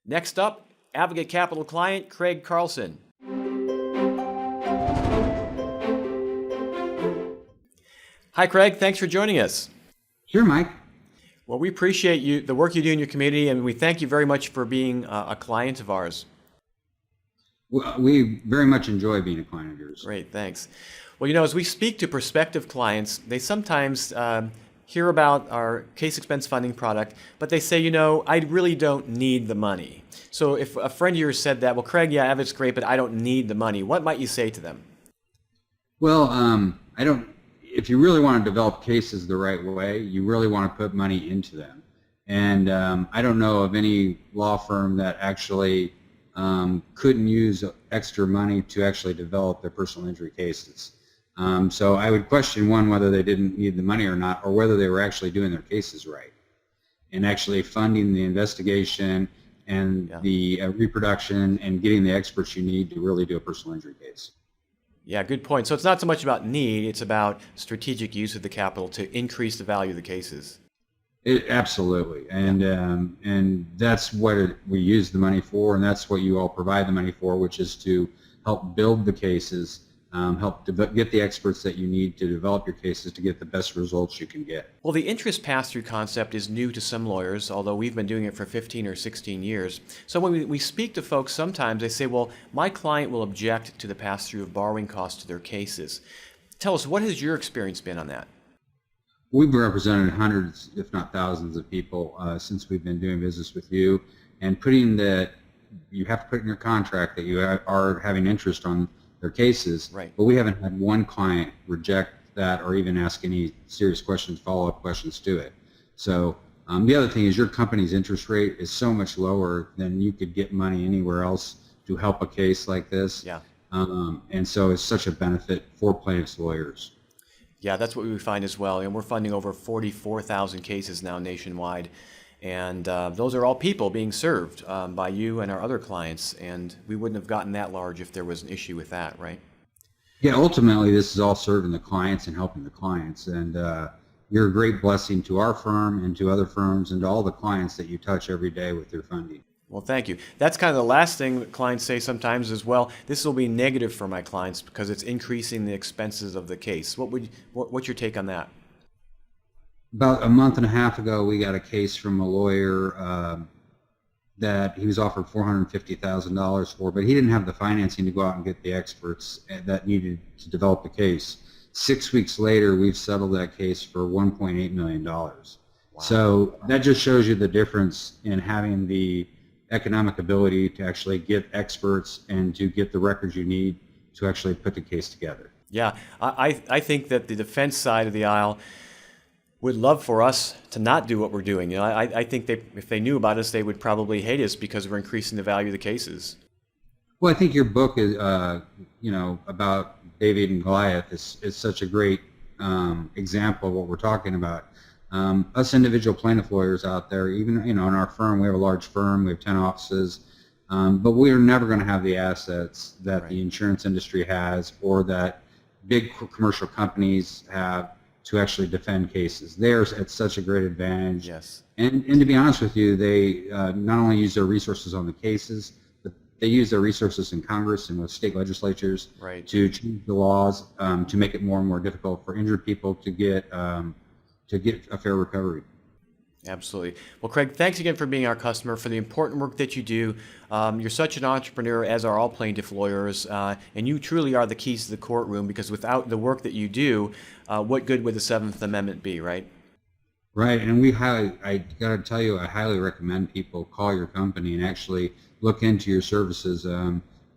Next up, Advocate Capital client Craig Carlson. Hi, Craig. Thanks for joining us. Sure, Mike. Well, we appreciate the work you do in your community, and we thank you very much for being a client of ours. Well, we very much enjoy being a client of yours. Great, thanks. Well, as we speak to prospective clients, they sometimes hear about our case expense funding product, but they say, I really don't need the money. So if a friend of yours said that, well, Craig, yeah, Avid's great, but I don't need the money, what might you say to them? Well, if you really want to develop cases the right way, you really want to put money into them. And I don't know of any law firm that actually couldn't use extra money to actually develop their personal injury cases. So I would question, one, whether they didn't need the money or not, or whether they were actually doing their cases right and actually funding the investigation and the reproduction and getting the experts you need to really do a personal injury case. Yeah, good point. So it's not so much about need, it's about strategic use of the capital to increase the value of the cases. Absolutely, and that's what we use the money for, and that's what you all provide the money for, which is to help build the cases, help get the experts that you need to develop your cases to get the best results you can get. Well, the interest pass-through concept is new to some lawyers, although we've been doing it for 15 or 16 years. So when we speak to folks, sometimes they say, well, my client will object to the pass-through of borrowing costs to their cases. Tell us, what has your experience been on that? We've represented hundreds, if not thousands, of people since we've been doing business with you, and you have to put in your contract that you are having interest on their cases. Right. But we haven't had one client reject that or even ask any serious questions, follow-up questions to it. So the other thing is your company's interest rate is so much lower than you could get money anywhere else to help a case like this. Yeah. And so it's such a benefit for plaintiffs' lawyers. Yeah, that's what we find as well. And we're funding over 44,000 cases now nationwide. And those are all people being served by you and our other clients. And we wouldn't have gotten that large if there was an issue with that, right? Yeah, ultimately, this is all serving the clients and helping the clients. And you're a great blessing to our firm and to other firms and to all the clients that you touch every day with your funding. Well, thank you. That's kind of the last thing that clients say sometimes as well. This will be negative for my clients because it's increasing the expenses of the case. What's your take on that? About a month and a half ago, we got a case from a lawyer that he was offered $450,000 for, but he didn't have the financing to go out and get the experts that needed to develop the case. 6 weeks later, we've settled that case for $1.8 million. Wow. So that just shows you the difference in having the economic ability to actually get experts and to get the records you need to actually put the case together. Yeah, I think that the defense side of the aisle would love for us to not do what we're doing. I think if they knew about us, they would probably hate us because we're increasing the value of the cases. Well, I think your book is, about David and Goliath is such a great example of what we're talking about. Us individual plaintiff lawyers out there, even in our firm, we have a large firm, we have 10 offices, but we're never going to have the assets that the insurance industry has or that big commercial companies have to actually defend cases. They're at such a great advantage. Yes. And to be honest with you, they not only use their resources on the cases, but they use their resources in Congress and with state legislatures to change the laws to make it more and more difficult for injured people to get a fair recovery. Absolutely. Well, Craig, thanks again for being our customer, for the important work that you do. You're such an entrepreneur, as are all plaintiff lawyers, and you truly are the keys to the courtroom, because without the work that you do, what good would the Seventh Amendment be, right? Right, and I got to tell you, I highly recommend people call your company and actually look into your services.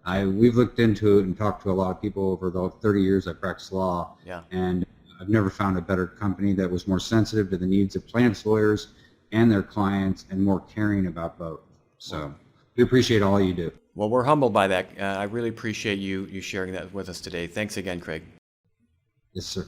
We've looked into it and talked to a lot of people over the 30 years I practiced law, and I've never found a better company that was more sensitive to the needs of plaintiffs' lawyers and their clients and more caring about both. So we appreciate all you do. Well, we're humbled by that. I really appreciate you sharing that with us today. Thanks again, Craig. Yes, sir.